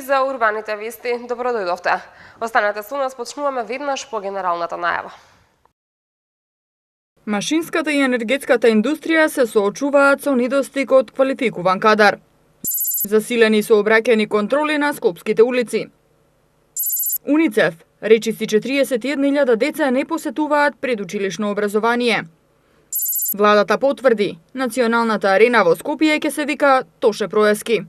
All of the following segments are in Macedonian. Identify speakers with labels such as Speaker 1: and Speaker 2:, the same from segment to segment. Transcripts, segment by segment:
Speaker 1: за урбаните вести. Добро дојдовте. Останете со нас, почнуваме веднаш по генералната најава.
Speaker 2: Машинската и енергетската индустрија се соочуваат со недостиг од квалификуван кадар. Засилени сообраќајни контроли на скопските улици. УНИЦЕФ речиси 41.000 деца не посетуваат предучилишно образование. Владата потврди, националната арена во Скопје ќе се вика Тоше Проески.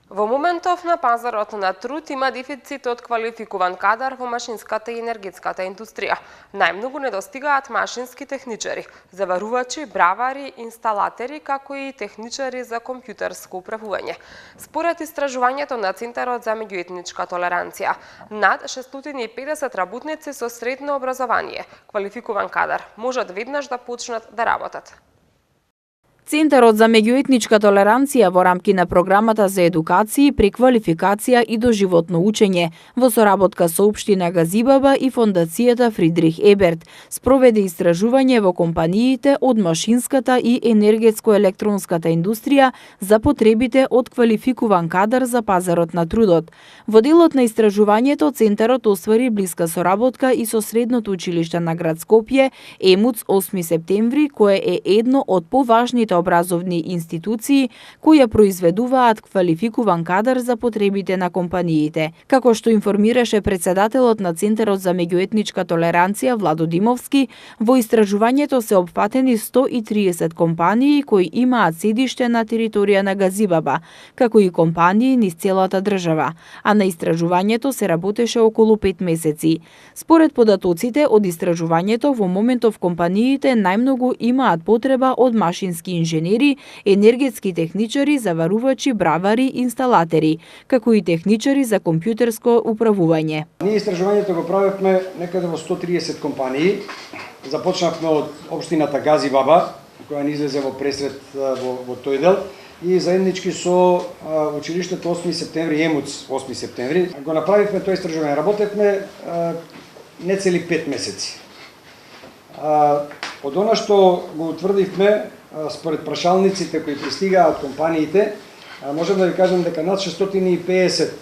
Speaker 1: Во моментов на пазарот на труд има дефицит од квалификуван кадар во машинската и енергетската индустрија. Најмногу недостигаат машински техничари, заварувачи, бравари, инсталатери, како и техничари за компјутерско управување. Според истражувањето на Центарот за меѓуетничка толеранција, над 650 работници со средно образование, квалификуван кадар, можат веднаш да почнат да работат.
Speaker 3: Центарот за меѓуетничка толеранција во рамки на програмата за едукација, преквалификација и доживотно учење во соработка со општина Газибаба и фондацијата Фридрих Еберт спроведе истражување во компаниите од машинската и енергетско-електронската индустрија за потребите од квалификуван кадар за пазарот на трудот. Во делот на истражувањето Центарот оствари блиска соработка и со Средното училиште на град Скопје, ЕМУЦ 8 септември, кое е едно од поважните образовни институции кои ја произведуваат квалификуван кадар за потребите на компаниите. Како што информираше председателот на Центарот за меѓуетничка толеранција Владо Димовски, во истражувањето се опфатени 130 компании кои имаат седиште на територија на Газибаба, како и компании низ целата држава, а на истражувањето се работеше околу 5 месеци. Според податоците од истражувањето, во моментов компаниите најмногу имаат потреба од машински инженери, енергетски техничари, заварувачи, бравари, инсталатери, како и техничари за компјутерско управување.
Speaker 4: Ние истражувањето го правевме некаде во 130 компании. Започнавме од општината Газибаба, која ни излезе во пресред во тој дел, и заеднички со училиштето 8 септември, ЕМУЦ 8 септември. Го направивме тоа истражување. Работевме не цели 5 месеци. Од она што го утврдивме, според прашалниците кои пристигаат од компаниите, можам да ви кажам дека над 650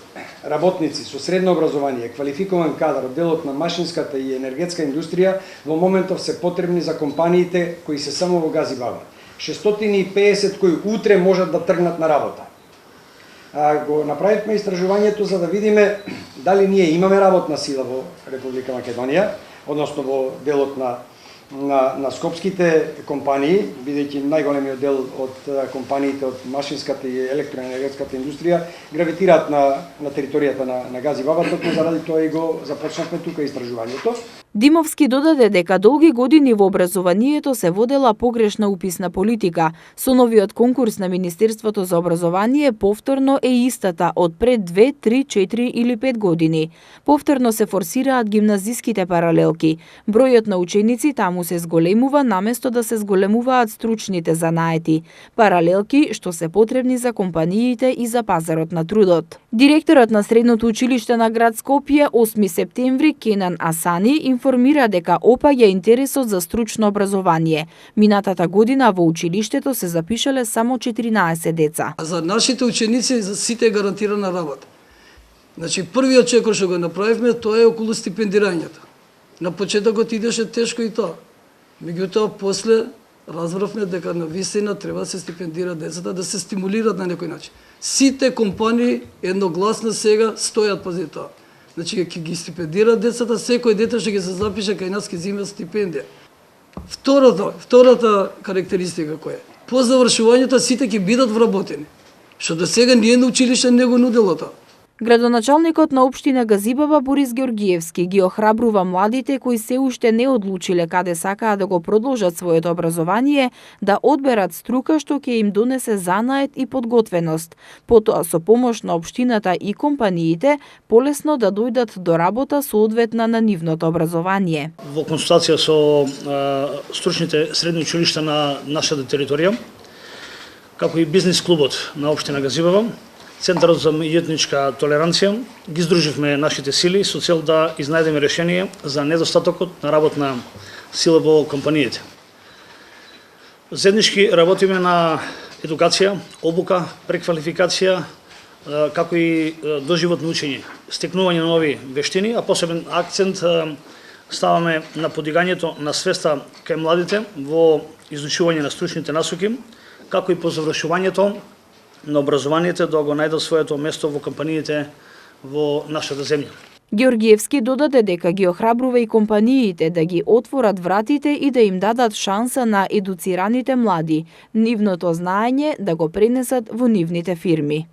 Speaker 4: работници со средно образование, квалификуван кадар од делот на машинската и енергетска индустрија во моментов се потребни за компаниите кои се само во Газибаба. 650 кои утре можат да тргнат на работа. Го направивме истражувањето за да видиме дали ние имаме работна сила во Република Македонија, односно во делот на скопските компании, бидејќи најголемиот дел од компаниите од машинската и електроенергетската индустрија гравитираат на територијата на Газибаба, токму заради тоа и го започнавме тука истражувањето.
Speaker 3: Димовски додаде дека долги години во образованието се водела погрешна уписна политика. Со новиот конкурс на Министерството за образование повторно е истата од пред 2, 3, 4 или 5 години. Повторно се форсираат гимназиските паралелки. Бројот на ученици таму се зголемува наместо да се зголемуваат стручните занаети. Паралелки што се потребни за компаниите и за пазарот на трудот. Директорот на Средното училиште на град Скопје 8 септември Кенан Асани информира дека опаѓа интересот за стручно образование. Минатата година во училиштето се запишале само 14 деца.
Speaker 5: За нашите ученици за сите е гарантирана работа. Значи првиот чекор што го направивме тоа е околу стипендирањето. На почетокот идеше тешко и тоа. Меѓутоа после разбравме дека на вистина треба да се стипендира децата, да се стимулират на некој начин. Сите компании едногласно сега стојат пази тоа. Значи ќе ги стипендира децата, секој дете што ќе се запише кај нас ќе зима стипендија. Втората карактеристика која е? По завршувањето сите ќе бидат вработени, што до сега ние на училиште не го нудело тоа.
Speaker 3: Градоначалникот на општина Газибаба Борис Георгиевски ги охрабрува младите кои се уште не одлучиле каде сакаат да го продолжат своето образование да одберат струка што ќе им донесе занает и подготвеност, потоа со помош на општината и компаниите полесно да дојдат до работа соодветна на нивното образование.
Speaker 6: Во консултација со стручните средни училишта на нашата територија, како и бизнис клубот на општина Газибаба, Центарот за меѓуетничка толеранција, ги здруживме нашите сили со цел да изнајдеме решение за недостатокот на работна сила во компаниите. Заеднички работиме на едукација, обука, преквалификација, како и доживотно учење, стекнување на нови вештини, а посебен акцент ставаме на подигањето на свеста кај младите во изучување на стручните насоки, како и по завршувањето на образованието да го најдат своето место во компаниите во нашата земја.
Speaker 3: Георгиевски додаде дека ги охрабрува и компаниите да ги отворат вратите и да им дадат шанса на едуцираните млади, нивното знаење да го пренесат во нивните фирми.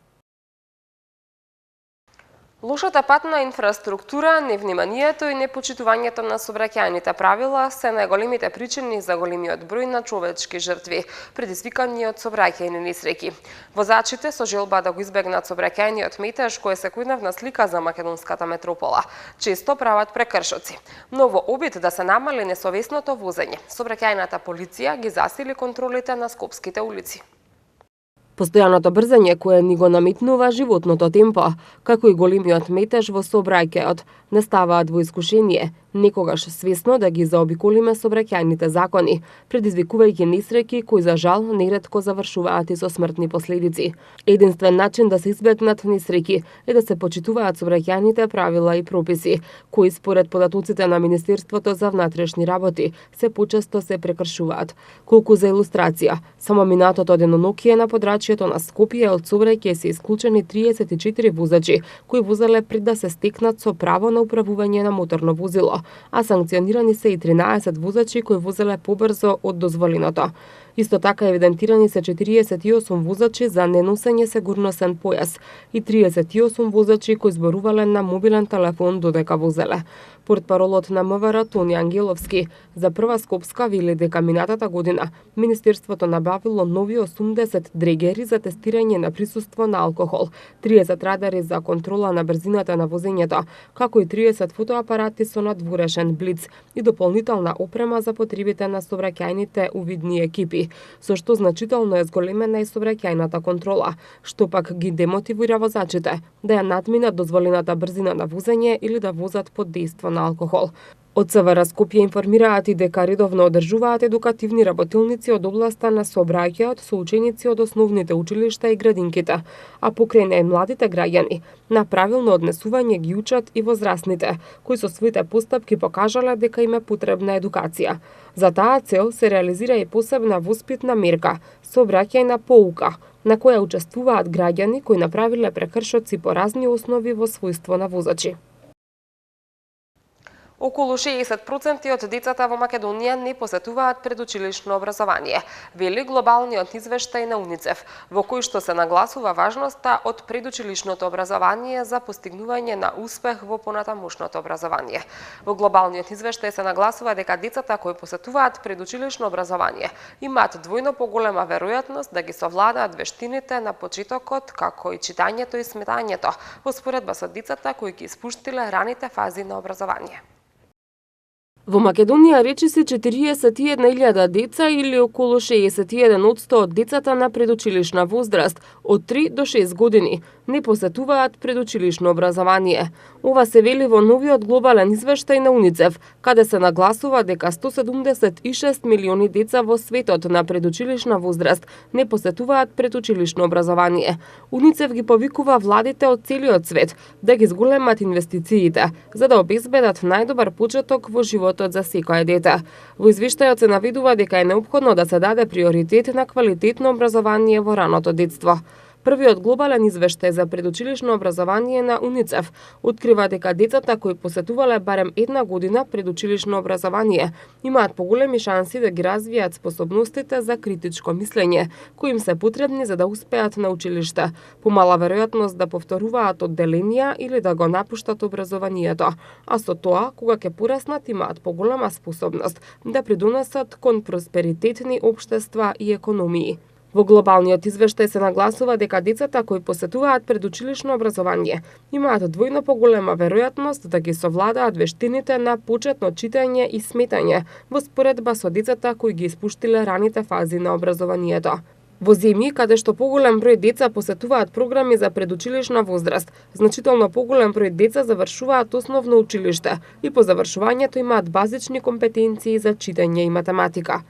Speaker 1: Лошата патна инфраструктура, невниманието и непочитувањето на сообраќајните правила се најголемите причини за големиот број на човечки жртви, предизвикани од сообраќајни несреќи. Возачите со желба да го избегнат сообраќајниот метеж, кој е секојдневна слика за македонската метропола, често прават прекршоци. Но во обид да се намали несовесното возење, сообраќајната полиција ги засили контролите на скопските улици.
Speaker 7: Постојаното брзање кое ни го наметнува животното темпо, како и големиот метеж во сообраќајот, не ставаат во искушение, некогаш свесно да ги заобиколиме сообраќајните закони, предизвикувајќи несреќи кои за жал неретко завршуваат и со смртни последици. Единствен начин да се избегнат несреќи е да се почитуваат сообраќајните правила и прописи, кои според податоците на Министерството за внатрешни работи се почесто се прекршуваат. Колку за илустрација, само минатото денонокие на подрачјето на Скопје од сообраќај се исклучени 34 возачи кои возеле пред да се стекнат со право на управување на моторно возило, а санкционирани се и 13 возачи кои возеле побрзо од дозволеното. Исто така евидентирани се 48 возачи за неносење сигурносен појас и 38 возачи кои зборувале на мобилен телефон додека возеле. Портпаролот на МВР Тони Ангеловски за прва Скопска вели дека минатата година Министерството набавило нови 80 дрегери за тестирање на присуство на алкохол, 30 радари за контрола на брзината на возењето, како и 30 фотоапарати со надворешен блиц и дополнителна опрема за потребите на сообраќајните увидни екипи, со што значително е зголемена и сообраќајната контрола, што пак ги демотивира возачите да ја надминат дозволената брзина на возење или да возат под дејство на алкохол. Од СВР Скопје информираат и дека редовно одржуваат едукативни работилници од областа на сообраќајот со ученици од основните училишта и градинките, а покрај најмладите граѓани на правилно однесување ги учат и возрастните, кои со своите постапки покажале дека им е потребна едукација. За таа цел се реализира и посебна воспитна мерка сообраќајна поука, на која учествуваат граѓани кои направиле прекршоци по разни основи во својство на возачи.
Speaker 1: Околу 60% од децата во Македонија не посетуваат предучилишно образование, вели глобалниот извештај на УНИЦЕФ, во кој што се нагласува важноста од предучилишното образование за постигнување на успех во понатамошното образование. Во глобалниот извештај се нагласува дека децата кои посетуваат предучилишно образование имаат двојно поголема веројатност да ги совладаат вештините на почетокот, како и читањето и сметањето, во споредба со децата кои ги испуштиле раните фази на образование.
Speaker 7: Во Македонија речиси 41.000 деца или околу 61% од децата на предучилишна возраст од 3 до 6 години не посетуваат предучилишно образование. Ова се вели во новиот глобален извештај на УНИЦЕФ, каде се нагласува дека 176 милиони деца во светот на предучилишна возраст не посетуваат предучилишно образование. УНИЦЕФ ги повикува владите од целиот свет да ги зголемат инвестициите за да обезбедат најдобар почеток во животот за секое дете. Во извештајот се наведува дека е неопходно да се даде приоритет на квалитетно образование во раното детство. Првиот глобален извештај за предучилишно образование на УНИЦЕФ открива дека децата кои посетувале барем една година предучилишно образование имаат поголеми шанси да ги развијат способностите за критичко мислење, кои им се потребни за да успеат на училиште, помала веројатност да повторуваат одделенија или да го напуштат образованието, а со тоа, кога ќе пораснат, имаат поголема способност да придонесат кон просперитетни општества и економии. Во глобалниот извештај се нагласува дека децата кои посетуваат предучилишно образование имаат двојно поголема веројатност да ги совладаат вештините на почетно читање и сметање во споредба со децата кои ги испуштиле раните фази на образованието. Во земји каде што поголем број деца посетуваат програми за предучилишна возраст, значително поголем број деца завршуваат основно училиште и по завршувањето имаат базични компетенции за читање и математика.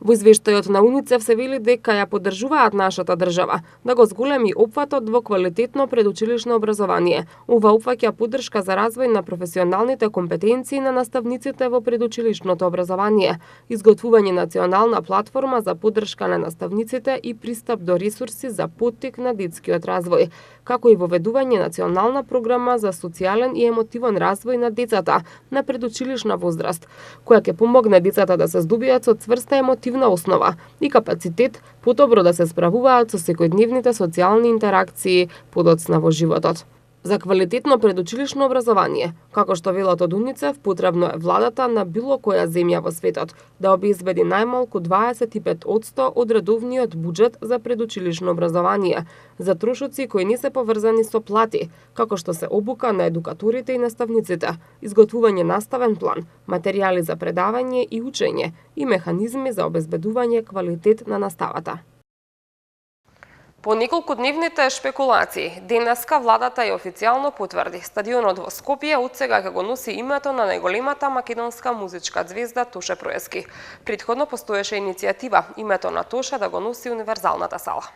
Speaker 7: Во извештајот на УНИЦЕФ се вели дека ја поддржуваат нашата држава да го зголеми опфатот во квалитетно предучилишно образование. Ова опфаќа поддршка за развој на професионалните компетенции на наставниците во предучилишното образование, изготвување национална платформа за поддршка на наставниците и пристап до ресурси за поттик на детскиот развој, како и воведување национална програма за социјален и емотивен развој на децата на предучилишна возраст, која ќе помогне децата да се здобијат со цврста емотивна основа и капацитет подобро да се справуваат со секојдневните социјални интеракции подоцна во животот. За квалитетно предучилишно образование, како што велат од УНИЦЕФ, потребно е владата на било која земја во светот да обезбеди најмалку 25% од редовниот буџет за предучилишно образование за трошоци кои не се поврзани со плати, како што се обука на едукаторите и наставниците, изготвување наставен план, материјали за предавање и учење и механизми за обезбедување квалитет на наставата.
Speaker 1: По неколкудневните шпекулации, денеска владата ја официјално потврди стадионот во Скопје отсега ќе го носи името на најголемата македонска музичка ѕвезда Тоше Проески. Претходно постоеше иницијатива името на Тоше да го носи универзалната сала.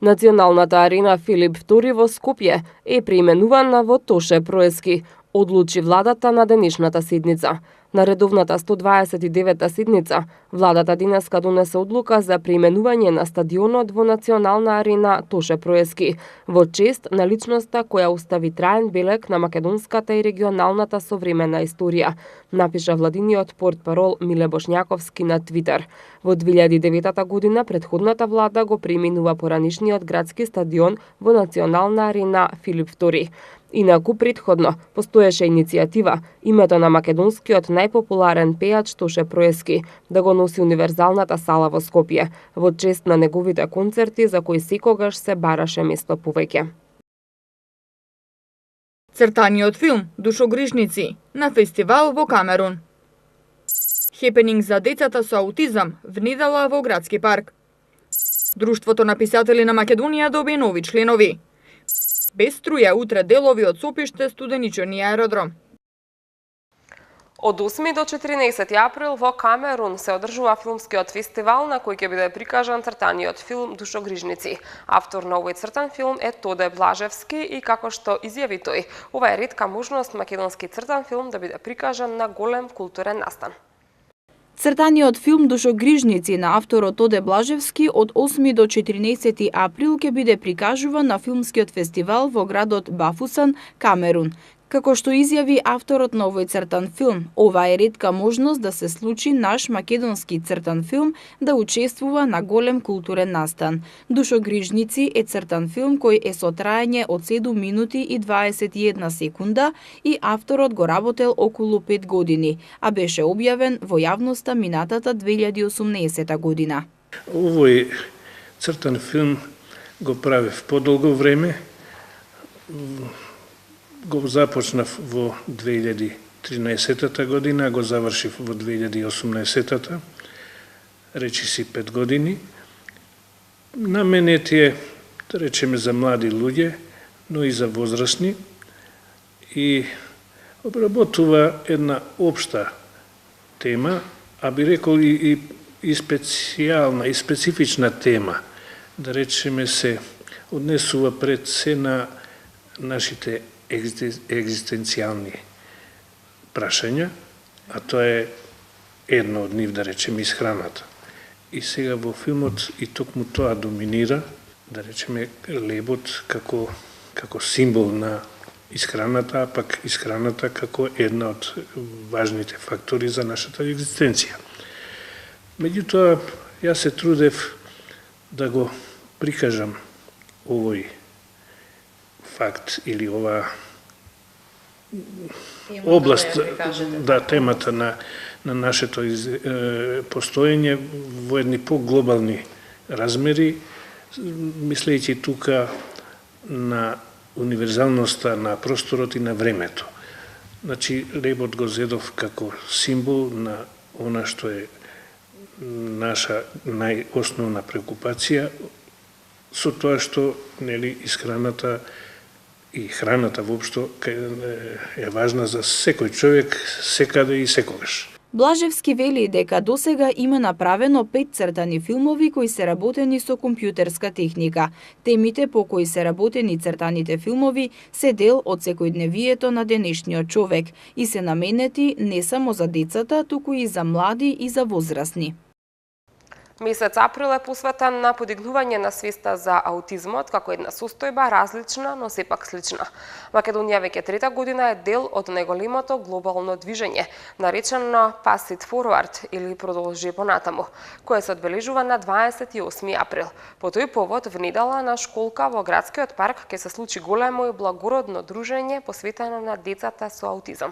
Speaker 7: Националната арена Филип II во Скопје е преименувана во Тоше Проески, одлучи владата на денешната седница. На редовната 129-та седница, владата денеска донесе одлука за преименување на стадионот во Национална арена Тоше Проески, во чест на личноста која остави траен белег на македонската и регионалната современа историја, напиша владиниот портпарол Миле Бошњаковски на Твитер. Во 2009 година претходната влада го преименува поранишниот градски стадион во Национална арена Филип II. Инаку претходно постоеше иницијатива името на македонскиот најпопуларен пејач Тоше Проески да го носи универзалната сала во Скопје, во чест на неговите концерти за кои секогаш се бараше место повеќе.
Speaker 2: Цртаниот филм Душогрижници на фестивал во Камерун. Хепенинг за децата со аутизам внедела во градски парк. Друштвото на писатели на Македонија доби нови членови. Без струја утре делови од Сопиште студеничени аеродром.
Speaker 1: Од 8 до 14 април во Камерун се одржува филмскиот фестивал на кој ќе биде прикажан цртаниот филм Душогрижници. Автор на овој цртан филм е Тоде Блажевски и како што изјави тој, ова е ретка можност македонски цртан филм да биде прикажан на голем културен настан.
Speaker 3: Цртаниот филм Душогрижници на авторот Тоде Блажевски од 8 до 14 април ќе биде прикажуван на филмскиот фестивал во градот Бафусан, Камерун. Како што изјави авторот на овој цртан филм, ова е ретка можност да се случи наш македонски цртан филм да учествува на голем културен настан. Душогрижници е цртан филм кој е со траење од 7 минути и 21 секунда и авторот го работел околу 5 години, а беше објавен во јавноста минатата 2018 година.
Speaker 8: Овој цртан филм го правев подолго време. Го започнав во 2013 година, го завршив во 2018, речиси 5 години. На мене тие, да речеме, за млади луѓе, но и за возрастни, и обработува една општа тема, а би рекол и специјална, и специфична тема, да речеме се однесува пред се на нашите екзистенцијални прашања, а тоа е едно од нив, да речеме, исхраната. И сега во филмот и токму тоа доминира, да речеме, лебот како символ на исхраната, а пак исхраната како една од важните фактори за нашата екзистенција. Меѓутоа, јас се трудев да го прикажам овој факт или ова област, да, темата на нашето постоење во едни поглобални размери, мислејќи тука на универзалноста на просторот и на времето. Значи, лебот го зедов како символ на она што е наша најосновна преокупација, со тоа што, нели, исхраната и храната воопшто е важна за секој човек, секаде и секогаш.
Speaker 3: Блажевски вели дека досега има направено 5 цртани филмови кои се работени со компјутерска техника. Темите по кои се работени цртаните филмови се дел од секојдневието на денешниот човек и се наменети не само за децата, туку и за млади и за возрастни.
Speaker 1: Месец април е посветен на подигнување на свеста за аутизмот како една состојба различна, но сепак слична. Македонија веќе трета година е дел од најголемото глобално движење, наречено Pass It Forward или Продолжи понатаму, кое се одбележува на 28 април. По тој повод внедела на школка во градскиот парк ќе се случи големо и благородно дружење посветено на децата со аутизам.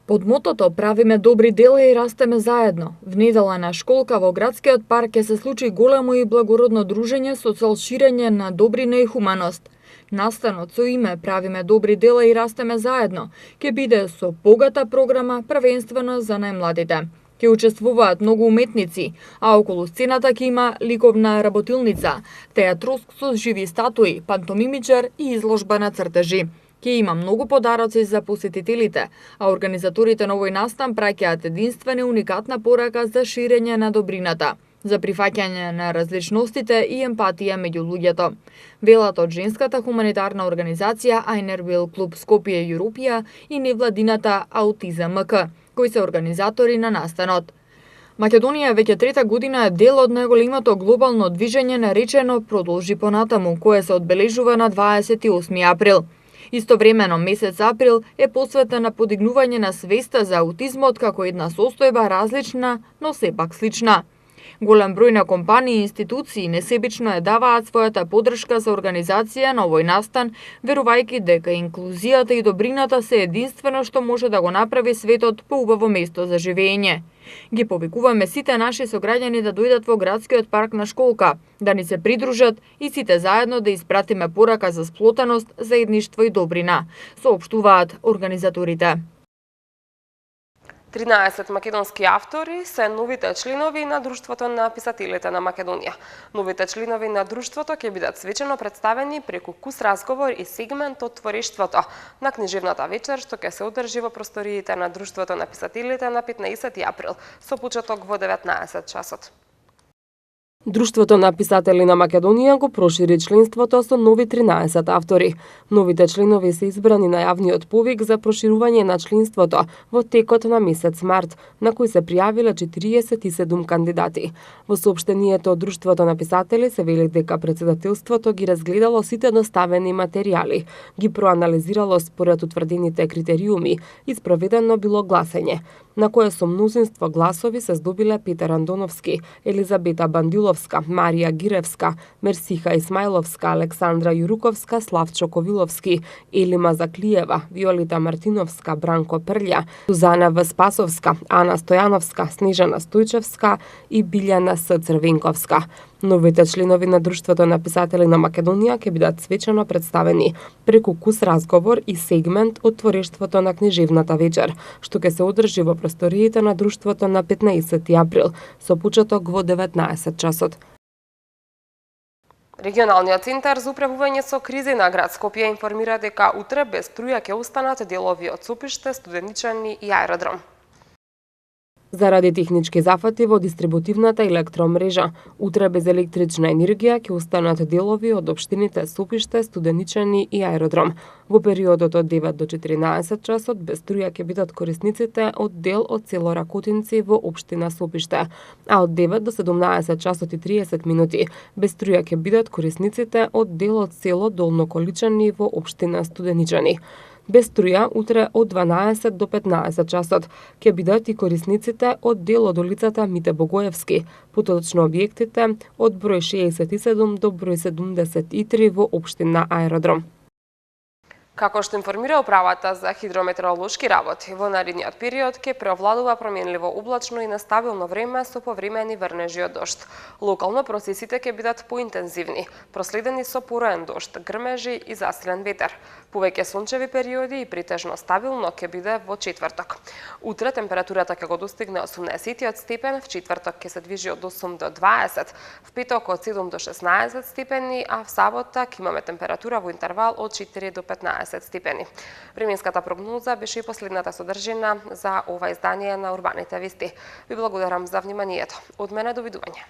Speaker 2: Под мотото "Правиме добри дела и растеме заедно", внедела на школка во градскиот парк ќе се случи големо и благородно дружење со цел ширење на добрина и хуманост. Настанот со име "Правиме добри дела и растеме заедно" ќе биде со богата програма првенствено за најмладите. Ќе учествуваат многу уметници, а околу сцената ќе има ликовна работилница, театроск со живи статуи, пантомимичар и изложба на цртежи. Ќе има многу подароци за посетителите, а организаторите на овој настан праќаат единствена и уникатна порака за ширење на добрината, за прифаќање на различностите и емпатија меѓу луѓето. Велат од женската хуманитарна организација Айнервил клуб Скопје Европија и невладината Аутизам МК, кои се организатори на настанот. Македонија веќе трета година е дел од најголемото глобално движење наречено Продолжи понатаму, кое се одбележува на 28 април. Истовремено, месец април е посветен на подигнување на свеста за аутизмот како една состојба различна, но сепак слична. Голем број на компании и институции несебично ја даваат својата поддршка за организација на овој настан, верувајќи дека инклузијата и добрината се единствено што може да го направи светот поубаво место за живење. Ги повикуваме сите наши сограѓани да дојдат во градскиот парк на школка, да ни се придружат и сите заедно да испратиме порака за сплотеност, заедништво и добрина, соопштуваат организаторите.
Speaker 1: 13 македонски автори се новите членови на Друштвото на писателите на Македонија. Новите членови на Друштвото ќе бидат свечено представени преку кус разговор и сегмент од творештвото на книжевната вечер што ќе се одржи во просториите на Друштвото на писателите на 15 април со почеток во 19 часот.
Speaker 7: Друштвото на писатели на Македонија го прошири членството со нови 13 автори. Новите членови се избрани на јавниот повик за проширување на членството во текот на месец март, на кој се пријавиле 47 кандидати. Во соопштението од Друштвото на писатели се вели дека председателството ги разгледало сите доставени материјали, ги проанализирало според утврдените критериуми и спроведено било гласење, на кое со мнозинство гласови се здобиле Петар Андоновски, Елизабета Бандиловска, Марија Гиревска, Мерсиха Исмаиловска, Александра Јуруковска, Славчо Ковиловски, Елима Заклиева, Виолита Мартиновска, Бранко Прлја, Сузана Веспасовска, Ана Стојановска, Снежана Стојчевска и Билјана С. Црвенковска. Новите членови на Друштвото на писатели на Македонија ќе бидат свечено представени преку кус разговор и сегмент од творештвото на книжевната вечер, што ќе се одржи во просториите на Друштвото на 15 април со почеток во 19 часот.
Speaker 1: Регионалниот центар за управување со кризи на град Скопје информира дека утре без струја ќе останат делови од Сопиште, Студеничани и аеродром.
Speaker 7: Заради технички зафати во дистрибутивната електромрежа, утре без електрична енергија ќе останат делови од општините Сопиште, Студеничани и аеродром. Во периодот од 9 до 14 часот без струја ќе бидат корисниците од дел од село Ракотинци во општина Сопиште, а од 9 до 17 часот и 30 минути без струја ќе бидат корисниците од дел од село Долно Количани во општина Студеничани. Без струја утре од 12 до 15 часот ќе бидат и корисниците од дел од улицата Мите Богоевски, поточно објектите од број 67 до број 73 во општина Аеродром.
Speaker 1: Како што информира управата за хидрометеоролошки работи, во наредниот период ќе преовладува променливо облачно и нестабилно време со повремени врнежи од дожд. Локално процесите ќе бидат поинтензивни, проследени со пороен дожд, грмежи и засилен ветер. Повеќе сончеви периоди и притежно стабилно ќе биде во четврток. Утре температурата ќе го достигне 18 степен, в четврток ќе се движи од 8 до 20, в петок од 7 до 16 степени, а в сабота ќе имаме температура во интервал од 4 до 15 степени. Временската прогноза беше и последната содржина за ова издание на Урбаните вести. Ви благодарам за вниманието. Од мене довидување.